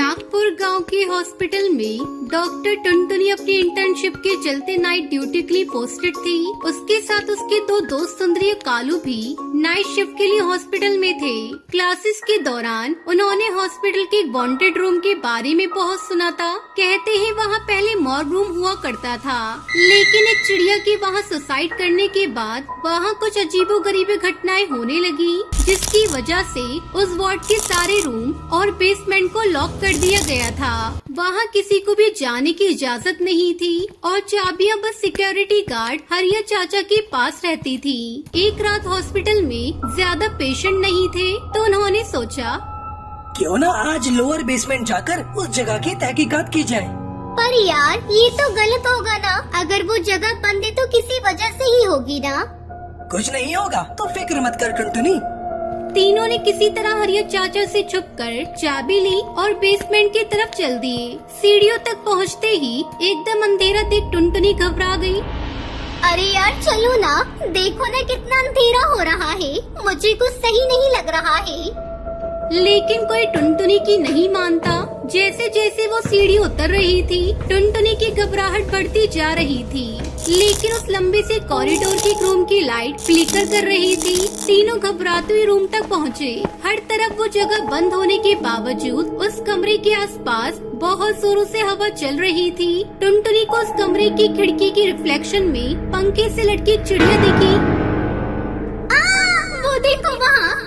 नागपुर गांव के हॉस्पिटल में डॉक्टर टुनटुनी अपनी इंटर्नशिप के चलते नाइट ड्यूटी के लिए पोस्टेड थी। उसके साथ उसके दो दोस्त सुंदरी और कालू भी नाइट शिफ्ट के लिए हॉस्पिटल में थे। क्लासेस के दौरान उन्होंने हॉस्पिटल के एक वांटेड रूम के बारे में बहुत सुना था। कहते हैं वहाँ पहले मॉर्ग रूम हुआ करता था, लेकिन एक चिड़िया के वहाँ सुसाइड करने के बाद वहाँ कुछ अजीबोगरीब घटनाएं होने लगी, जिसकी वजह से उस वार्ड के सारे रूम और बेसमेंट को लॉक कर दिया गया था। वहाँ किसी को भी जाने की इजाजत नहीं थी और चाबियां बस सिक्योरिटी गार्ड हरिया चाचा के पास रहती थी। एक रात हॉस्पिटल में ज्यादा पेशेंट नहीं थे, तो उन्होंने सोचा क्यों ना आज लोअर बेसमेंट जाकर उस जगह की तहकीकात की जाए। पर यार ये तो गलत होगा ना, अगर वो जगह बंद है तो किसी वजह से ही होगी ना। कुछ नहीं होगा तो फिक्र मत कर टुनटुनी। तीनों ने किसी तरह हरिया चाचा से छुपकर चाबी ली और बेसमेंट की तरफ चल दिए। सीढ़ियों तक पहुंचते ही एकदम अंधेरा देख टुनटुनी घबरा गई। अरे यार चलो ना, देखो ना कितना अंधेरा हो रहा है, मुझे कुछ सही नहीं लग रहा है। लेकिन कोई टुनटुनी की नहीं मानता। जैसे जैसे वो सीढ़ी उतर रही थी, टुनटुनी की घबराहट बढ़ती जा रही थी। लेकिन उस लंबे से कॉरिडोर की रूम की लाइट फ्लिकर कर रही थी। तीनों घबराते हुए रूम तक पहुँचे। हर तरफ वो जगह बंद होने के बावजूद उस कमरे के आसपास बहुत जोरों से हवा चल रही थी। टुनटुनी को उस कमरे की खिड़की की रिफ्लेक्शन में पंखे से लटकी एक चिड़िया दिखी। वो देखो वहाँ।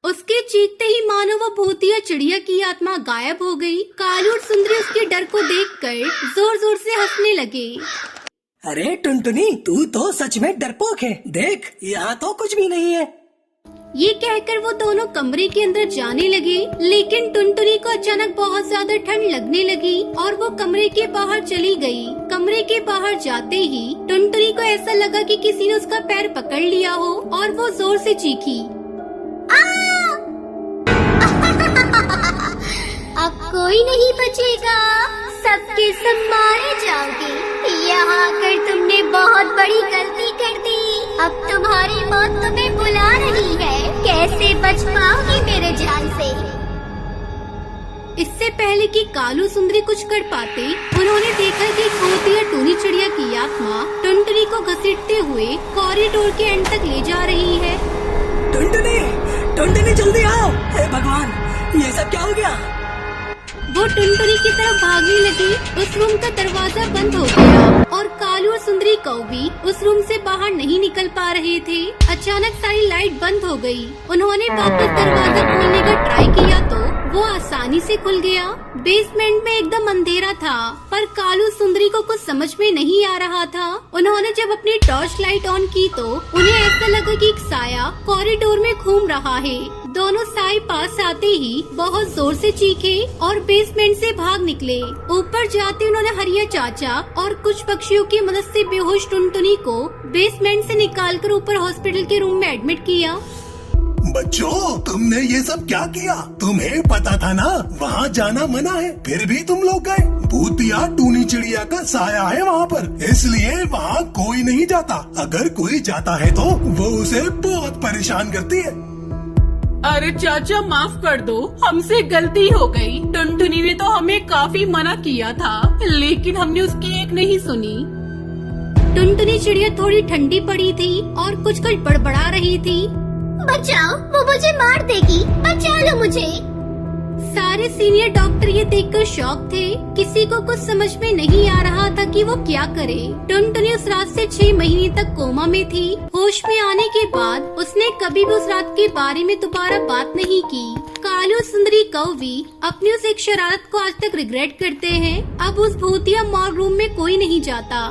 उसके चीखते ही मानो वो भूतिया चिड़िया की आत्मा गायब हो गई। कालू और सुंदरी उसके डर को देखकर जोर जोर से हंसने लगे। अरे टुनटुनी, तू तो सच में डरपोक है। देख, यहाँ तो कुछ भी नहीं है। ये कहकर वो दोनों कमरे के अंदर जाने लगे, लेकिन टुनटुनी को अचानक बहुत ज्यादा ठंड लगने लगी और वो कमरे के बाहर चली गई। कमरे के बाहर जाते ही टुनटुनी को ऐसा लगा कि किसी ने उसका पैर पकड़ लिया हो और वो जोर से चीखी। अब कोई नहीं बचेगा, सबके सब मारे जाओगे। यहाँ आकर तुमने बहुत बड़ी गलती कर दी। अब तुम्हारी मौत तुम्हें बुला रही है। कैसे बच पाओगी मेरे जान से? इससे पहले कि कालू सुंदरी कुछ कर पाते, उन्होंने देखा कि भूतिया टूनी चिड़िया की आत्मा टुनटुनी को घसीटते हुए कॉरिडोर के एंड तक ले जा रही है। टुनटुनी, टुनटुनी जल्दी आओ। हे भगवान, ये सब क्या हो गया? वो टुनटुनी की तरफ भागने लगी। उस रूम का दरवाजा बंद हो गया और कालू और सुंदरी कौवी उस रूम से बाहर नहीं निकल पा रहे थे। अचानक सारी लाइट बंद हो गई। उन्होंने वापस दरवाजा खोलने का ट्राई किया तो वो आसानी से खुल गया। बेसमेंट में एकदम अंधेरा था, पर कालू सुंदरी को कुछ समझ में नहीं आ रहा था। उन्होंने जब अपनी टॉर्च लाइट ऑन की तो उन्हें ऐसा लगा कि एक साया कॉरिडोर में घूम रहा है। दोनों साए पास आते ही बहुत जोर से चीखे और बेसमेंट से भाग निकले। ऊपर जाते उन्होंने हरिया चाचा और कुछ पक्षियों की मदद से बेहोश टुनटुनी को बेसमेंट से निकालकर ऊपर हॉस्पिटल के रूम में एडमिट किया। बच्चों, तुमने ये सब क्या किया? तुम्हें पता था ना वहाँ जाना मना है, फिर भी तुम लोग गए। भूतिया टूनी चिड़िया का साया है वहाँ पर, इसलिए वहाँ कोई नहीं जाता। अगर कोई जाता है तो वो उसे बहुत परेशान करती है। अरे चाचा, माफ कर दो, हमसे गलती हो गई। टुनटुनी ने तो हमें काफी मना किया था, लेकिन हमने उसकी एक नहीं सुनी। टुनटुनी चिड़िया थोड़ी ठंडी पड़ी थी और कुछ बड़बड़ा रही थी। बचाओ, वो मुझे मार देगी, बचा लो मुझे। सारे सीनियर डॉक्टर ये देखकर शॉक थे। किसी को कुछ समझ में नहीं आ रहा था कि वो क्या करे। टुनटुनी उस रात से 6 महीने तक कोमा में थी। होश में आने के बाद उसने कभी भी उस रात के बारे में दोबारा बात नहीं की। कालू सुंदरी कौवी अपनी उस एक शरारत को आज तक रिग्रेट करते हैं। अब उस भूतिया मॉर्ग रूम में कोई नहीं जाता।